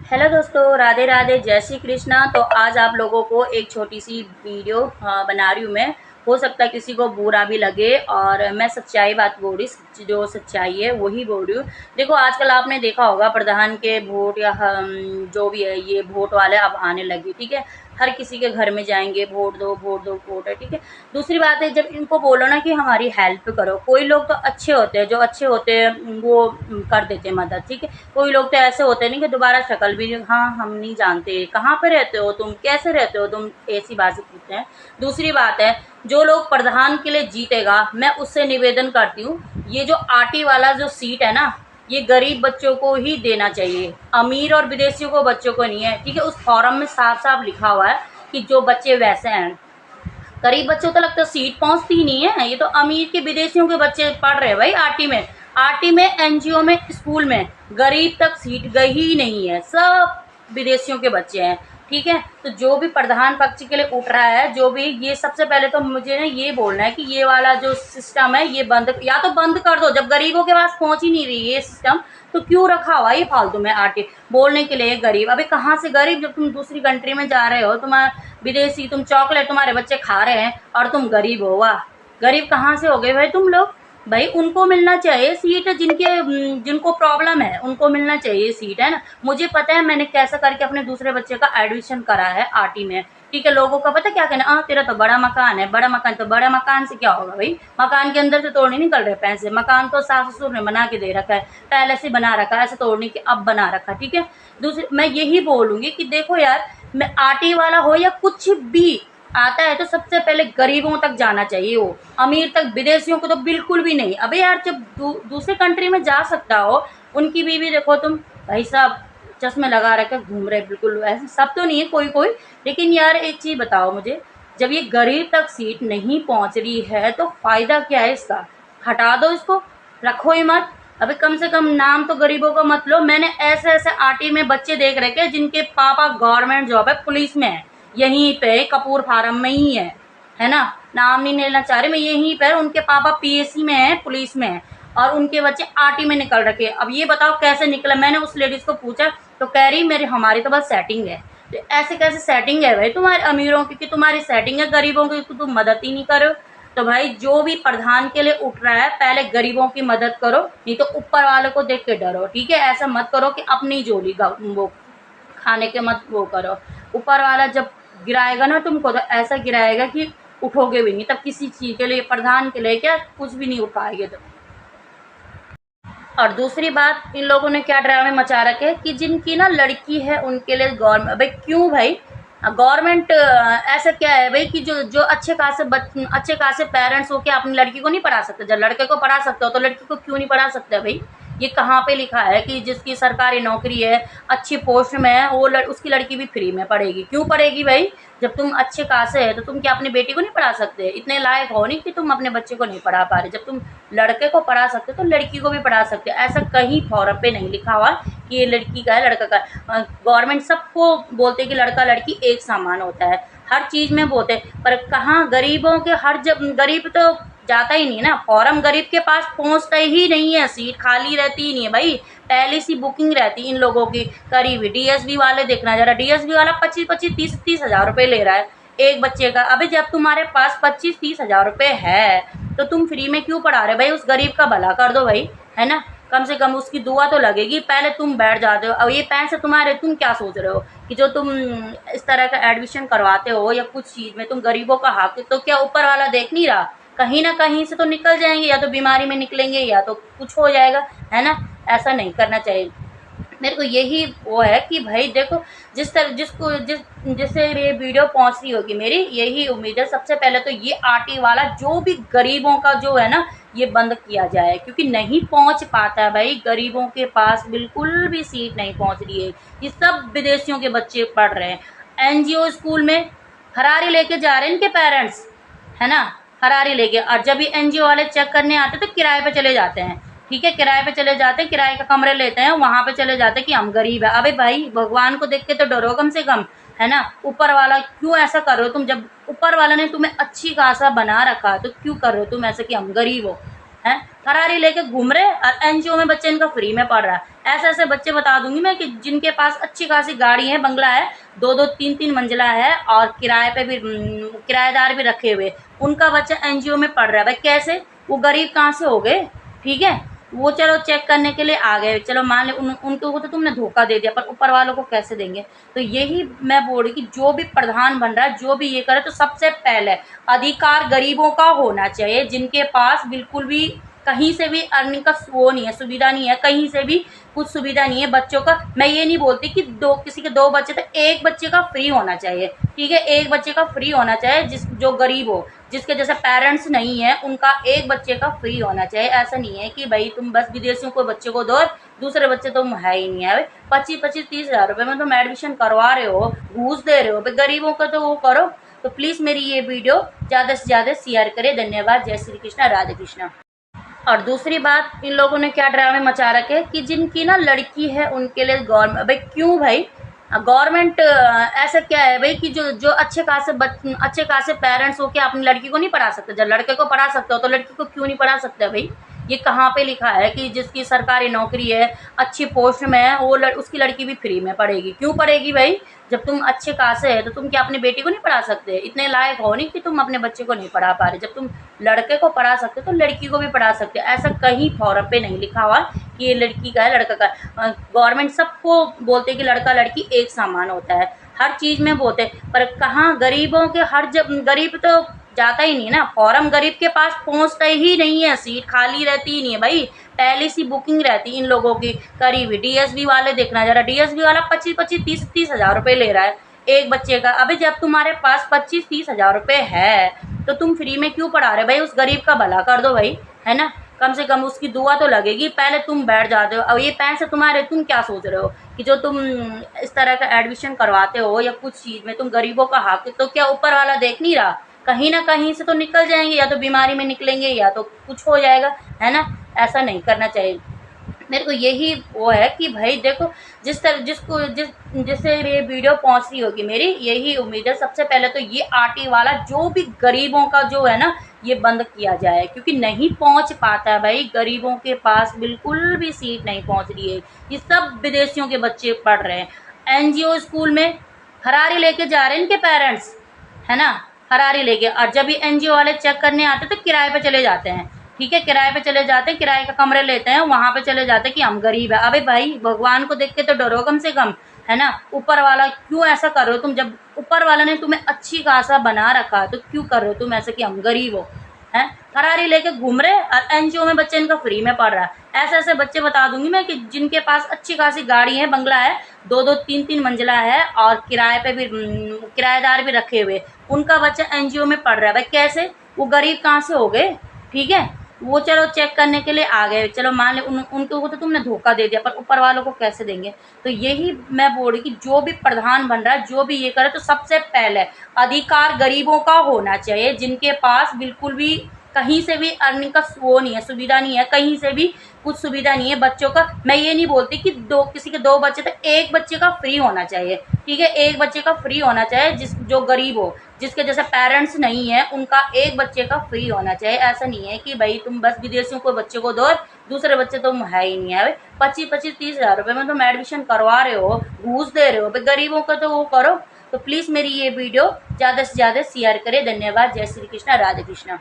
Hello दोस्तों, राधे राधे, जय श्री कृष्णा। तो आज आप लोगों को एक छोटी सी वीडियो बना रही हूँ मैं। हो सकता है किसी को बुरा भी लगे और मैं सच्चाई बात बोल रही, जो सच्चाई है वही बोल रही हूँ। देखो, आजकल आपने देखा होगा प्रधान के वोट या जो भी है ये वोट वाले अब आने लगे, ठीक है। हर किसी के घर में जाएंगे, वोट दो वोट दो वोट है, ठीक है। दूसरी बात है, जब इनको बोलो ना कि हमारी हेल्प करो, कोई लोग तो अच्छे होते हैं, जो अच्छे होते हैं वो कर देते हैं मदद, ठीक है। कोई लोग तो ऐसे होते नहीं कि दोबारा शक्ल भी हाँ हम नहीं जानते, कहाँ पे रहते हो तुम, कैसे रहते हो तुम, ऐसी बातें पूछते हैं। दूसरी बात है, जो लोग प्रधान के लिए जीतेगा मैं उससे निवेदन करती हूँ, ये जो आटी वाला जो सीट है ना, ये गरीब बच्चों को ही देना चाहिए, अमीर और विदेशियों को बच्चों को नहीं है, ठीक है। उस फॉर्म में साफ साफ लिखा हुआ है कि जो बच्चे वैसे हैं। गरीब बच्चों को लगता है सीट पहुंचती ही नहीं है, ये तो अमीर के विदेशियों के बच्चे पढ़ रहे हैं भाई आरटी में एनजीओ में स्कूल में। गरीब तक सीट गई ही नहीं है, सब विदेशियों के बच्चे हैं, ठीक है। तो जो भी प्रधान पक्ष के लिए उठ रहा है, जो भी ये, सबसे पहले तो मुझे ना ये बोलना है कि ये वाला जो सिस्टम है ये बंद, या तो बंद कर दो। जब गरीबों के पास पहुंच ही नहीं रही ये सिस्टम, तो क्यों रखा हुआ ये फालतू में आटे बोलने के लिए गरीब। अबे कहाँ से गरीब, जब तुम दूसरी कंट्री में जा रहे हो, तुम्हारे विदेशी, तुम चॉकलेट तुम्हारे बच्चे खा रहे हैं और तुम गरीब हो। वाह, गरीब कहाँ से हो गए भाई तुम लोग। भाई उनको मिलना चाहिए सीट, जिनको प्रॉब्लम है उनको मिलना चाहिए सीट, है ना। मुझे पता है, मैंने कैसा करके अपने दूसरे बच्चे का एडमिशन करा है आरटी में, ठीक है। लोगों का पता क्या कहना, तेरा तो बड़ा मकान है, बड़ा मकान, तो बड़ा मकान से क्या होगा भाई, मकान के अंदर से तोड़ने निकल रहे पैसे, मकान तो सास ससुर ने बना के दे रखा है, पहले से बना रखा है, ऐसे तोड़ने के अब बना रखा, ठीक है। दूसरी मैं यही बोलूंगी कि देखो यार, मैं आरटी वाला हो या कुछ भी आता है तो सबसे पहले गरीबों तक जाना चाहिए, वो अमीर तक, विदेशियों को तो बिल्कुल भी नहीं। अबे यार, जब दूसरे कंट्री में जा सकता हो, उनकी बीवी देखो तुम, भाई साहब चश्मे लगा रखे घूम रहे, बिल्कुल ऐसे सब तो नहीं है, कोई कोई। लेकिन यार एक चीज बताओ मुझे, जब ये गरीब तक सीट नहीं पहुंच रही है तो फायदा क्या है इसका। हटा दो इसको, रखो ही मत। अभी कम से कम नाम तो गरीबों का मत लो। मैंने ऐसे ऐसे आरटी में बच्चे देख रखे जिनके पापा गवर्नमेंट जॉब है, पुलिस में है, यहीं पे कपूर फार्म में ही है ना। नाम नहीं लेना चाह रही मैं, यहीं पर उनके पापा पीएससी में है, पुलिस में है, और उनके बच्चे आरटी में निकल रखे। अब ये बताओ कैसे निकला। मैंने उस लेडीज को पूछा तो कह रही मेरे हमारी तो बस सेटिंग है। तो ऐसे कैसे सेटिंग है भाई तुम्हारे अमीरों की कि तुम्हारी सेटिंग है, गरीबों की तुम मदद ही नहीं करो। तो भाई जो भी प्रधान के लिए उठ रहा है, पहले गरीबों की मदद करो, नहीं तो ऊपर वाले को देख के डरो, ठीक है। ऐसा मत करो कि अपनी जोली वो खाने के मत वो करो। ऊपर वाला जब गिराएगा ना तुमको, तो ऐसा गिराएगा कि उठोगे भी नहीं, तब किसी चीज के लिए, प्रधान के लिए क्या, कुछ भी नहीं उठाएंगे तो। और दूसरी बात, इन लोगों ने क्या ड्रामे मचा रखे कि जिनकी ना लड़की है उनके लिए गवर्नमेंट, भाई क्यों भाई गवर्नमेंट, ऐसा क्या है भाई कि जो जो अच्छे खासे पेरेंट्स हो के अपनी लड़की को नहीं पढ़ा सकते। जब लड़के को पढ़ा सकते हो तो लड़की को क्यों नहीं पढ़ा सकते भाई। ये कहाँ पे लिखा है कि जिसकी सरकारी नौकरी है, अच्छी पोस्ट में है, वो उसकी लड़की भी फ्री में पढ़ेगी। क्यों पढ़ेगी भाई, जब तुम अच्छे खासे है तो तुम क्या अपनी बेटी को नहीं पढ़ा सकते। इतने लायक हो नहीं कि तुम अपने बच्चे को नहीं पढ़ा पा रहे। जब तुम लड़के को पढ़ा सकते तो लड़की को भी पढ़ा सकते। ऐसा कहीं फॉर्म पे नहीं लिखा हुआ कि ये लड़की का है लड़का का। गवर्नमेंट सबको बोलते कि लड़का लड़की एक समान होता है, हर चीज में बोलते, पर कहाँ गरीबों के, हर जब गरीब तो जाता ही नहीं ना फॉर्म, गरीब के पास पहुंचता ही नहीं है, सीट खाली रहती ही नहीं है भाई, पहले से बुकिंग रहती इन लोगों की करी हुई। डीएसबी वाले देखना जरा, डीएसबी वाला 25-25, 30 हजार रुपए ले रहा है एक बच्चे का। अबे जब तुम्हारे पास 25-30 हजार रुपए है तो तुम फ्री में क्यों पढ़ा रहे भाई। उस गरीब का भला कर दो भाई, है ना, कम से कम उसकी दुआ तो लगेगी। पहले तुम बैठ जाते हो, अब ये पैसे तुम्हारे, तुम क्या सोच रहे हो कि जो तुम इस तरह का एडमिशन करवाते हो या कुछ चीज में तुम गरीबों का हक, तो क्या ऊपर वाला देख नहीं रहा। कहीं ना कहीं से तो निकल जाएंगे, या तो बीमारी में निकलेंगे या तो कुछ हो जाएगा, है ना। ऐसा नहीं करना चाहिए। मेरे को यही वो है कि भाई देखो, जिस तरह जिससे ये वीडियो पहुंच रही होगी, मेरी यही उम्मीद है सबसे पहले तो ये आरटी वाला जो भी गरीबों का जो है ना, ये बंद किया जाए, क्योंकि नहीं पहुंच पाता है भाई, गरीबों के पास बिल्कुल भी सीट नहीं पहुंच रही है। ये सब विदेशियों के बच्चे पढ़ रहे हैं एनजीओ स्कूल में, फरारी लेके जा रहे हैं इनके पेरेंट्स, है ना, फरारी लेके। और जब भी एनजीओ वाले चेक करने आते तो किराए पे चले जाते हैं, ठीक है, किराए पे चले जाते हैं, किराए का कमरे लेते हैं, वहां पे चले जाते हैं कि हम गरीब है। अबे भाई भगवान को देख के तो डरो कम से कम, है ना। ऊपर वाला क्यों ऐसा कर रहे हो तुम, जब ऊपर वाला ने तुम्हें अच्छी खासा बना रखा तो क्यों कर रहे हो तुम ऐसे कि हम गरीब हो। हैं, फरारी लेके घूम रहे और एनजीओ में बच्चे इनका फ्री में पढ़ रहा है। ऐसे ऐसे बच्चे बता दूंगी मैं कि जिनके पास अच्छी खासी गाड़ी है, बंगला है, 2-2 3-3 मंजिला है और किराए पे भी किराएदार भी रखे हुए, उनका बच्चा एनजीओ में पढ़ रहा है। भाई कैसे? वो गरीब कहाँ से हो गए? ठीक है, वो चलो चेक करने के लिए आ गए, चलो मान ले उनको तो तुमने धोखा दे दिया, पर ऊपर वालों को कैसे देंगे? तो यही मैं बोल रही कि जो भी प्रधान बन रहा है, जो भी ये करे, तो सबसे पहले अधिकार गरीबों का होना चाहिए, जिनके पास बिल्कुल भी कहीं से भी अर्निंग का वो नहीं है, सुविधा नहीं है, कहीं से भी कुछ सुविधा नहीं है बच्चों का। मैं ये नहीं बोलती कि किसी के 2 बच्चे, तो एक बच्चे का फ्री होना चाहिए। ठीक है, एक बच्चे का फ्री होना चाहिए, जो गरीब हो, जिसके जैसे पेरेंट्स नहीं है, उनका एक बच्चे का फ्री होना चाहिए। ऐसा नहीं है कि भाई तुम बस विदेशियों को बच्चे को दो और दूसरे बच्चे तुम है ही नहीं है। 25-25-30 हज़ार रुपये में तुम एडमिशन करवा रहे हो, घूस दे रहे हो, भाई गरीबों का तो वो करो। तो प्लीज़ मेरी ये वीडियो ज़्यादा से ज़्यादा शेयर करें। धन्यवाद। जय श्री कृष्णा, राधे कृष्णा। और दूसरी बात, इन लोगों ने क्या ड्रामे मचा रखे कि जिनकी ना लड़की है उनके लिए गवर्नमेंट, भाई क्यों भाई? गवर्नमेंट ऐसा क्या है भाई कि जो जो अच्छे खासे पेरेंट्स हो क्या अपनी लड़की को नहीं पढ़ा सकते? जब लड़के को पढ़ा सकते हो तो लड़की को क्यों नहीं पढ़ा सकते भाई? ये कहाँ पे लिखा है कि जिसकी सरकारी नौकरी है, अच्छी पोस्ट में है, वो उसकी लड़की भी फ्री में पढ़ेगी? क्यों पढ़ेगी भाई? जब तुम अच्छे खासे है तो तुम क्या अपनी बेटी को नहीं पढ़ा सकते? इतने लायक हो नहीं कि तुम अपने बच्चे को नहीं पढ़ा पा रहे? जब तुम लड़के को पढ़ा सकते तो लड़की को भी पढ़ा सकते। ऐसा कहीं फॉर्म पे नहीं लिखा हुआ कि ये लड़की का है, लड़का का। गवर्नमेंट सबको बोलते कि लड़का लड़की एक समान होता है, हर चीज़ में बोलते, पर कहाँ गरीबों के जब गरीब तो जाता ही नहीं ना फॉर्म, गरीब के पास पहुंचता ही नहीं है, सीट खाली रहती ही नहीं है भाई, पहले सी बुकिंग रहती इन लोगों की करी हुई। डीएसबी वाले देखना जरा, डीएसबी वाला 25-25 30-30 हज़ार रुपये ले रहा है एक बच्चे का। अभी जब तुम्हारे पास 25-30 हज़ार रुपये है तो तुम फ्री में क्यों पढ़ा रहे भाई? उस गरीब का भला कर दो भाई, है ना? कम से कम उसकी दुआ तो लगेगी। पहले तुम बैठ जाते हो, अब ये पैसे तुम्हारे, तुम क्या सोच रहे हो कि जो तुम इस तरह का एडमिशन करवाते हो या कुछ चीज़ में तुम गरीबों का हक, तो क्या ऊपर वाला देख नहीं रहा? कहीं ना कहीं से तो निकल जाएंगे, या तो बीमारी में निकलेंगे या तो कुछ हो जाएगा, है ना? ऐसा नहीं करना चाहिए। मेरे को यही वो है कि भाई देखो, जिससे ये वीडियो पहुंच रही होगी, मेरी यही उम्मीद है। सबसे पहले तो ये आरटी वाला जो भी गरीबों का जो है ना, ये बंद किया जाए, क्योंकि नहीं पहुंच पाता है भाई, गरीबों के पास बिल्कुल भी सीट नहीं पहुंच रही है। ये सब विदेशियों के बच्चे पढ़ रहे हैं एनजीओ स्कूल में, फरारी लेके जा रहे हैं इनके पेरेंट्स, है ना? फरारी लेके, और जब भी एनजीओ वाले चेक करने आते तो किराए पे चले जाते हैं। ठीक है, किराए पे चले जाते हैं, किराए का कमरे लेते हैं, वहां पे चले जाते हैं कि हम गरीब है। अबे भाई, भगवान को देख के तो डरो कम से कम, है ना? ऊपर वाला क्यों ऐसा कर रहे हो तुम? जब ऊपर वाला ने तुम्हें अच्छी खासा बना रखा है तो क्यों कर रहे हो तुम ऐसे कि हम गरीब हो? हैं, फरारी लेके घूम रहे और एनजीओ में बच्चे इनका फ्री में पढ़ रहा है। ऐसे ऐसे बच्चे बता दूंगी मैं कि जिनके पास अच्छी खासी गाड़ी है, बंगला है, 2-2 3-3 मंजिला है और किराए पे भी किराएदार भी रखे हुए, उनका बच्चा एनजीओ में पढ़ रहा है। भाई कैसे? वो गरीब कहाँ से हो गए? ठीक है, वो चलो चेक करने के लिए आ गए, चलो मान ले उनको तो तुमने धोखा दे दिया, पर ऊपर वालों को कैसे देंगे? तो यही मैं बोल रही कि जो भी प्रधान बन रहा है, जो भी ये करे, तो सबसे पहले अधिकार गरीबों का होना चाहिए, जिनके पास बिल्कुल भी कहीं से भी अर्निंग का वो नहीं है, सुविधा नहीं है, कहीं से भी कुछ सुविधा नहीं है बच्चों का। मैं ये नहीं बोलती कि किसी के 2 बच्चे, तो एक बच्चे का फ्री होना चाहिए। ठीक है, एक बच्चे का फ्री होना चाहिए, जो गरीब हो, जिसके जैसे पेरेंट्स नहीं है, उनका एक बच्चे का फ्री होना चाहिए। ऐसा नहीं है कि भाई तुम बस विदेशियों को बच्चे को दो और दूसरे बच्चे तुम है ही नहीं है। 25-25 30 हज़ार रुपये में तुम एडमिशन करवा रहे हो, घूस दे रहे हो, भाई गरीबों का तो वो करो। तो प्लीज़ मेरी ये वीडियो ज़्यादा से ज़्यादा शेयर करें। धन्यवाद। जय श्री कृष्णा, राधे कृष्णा।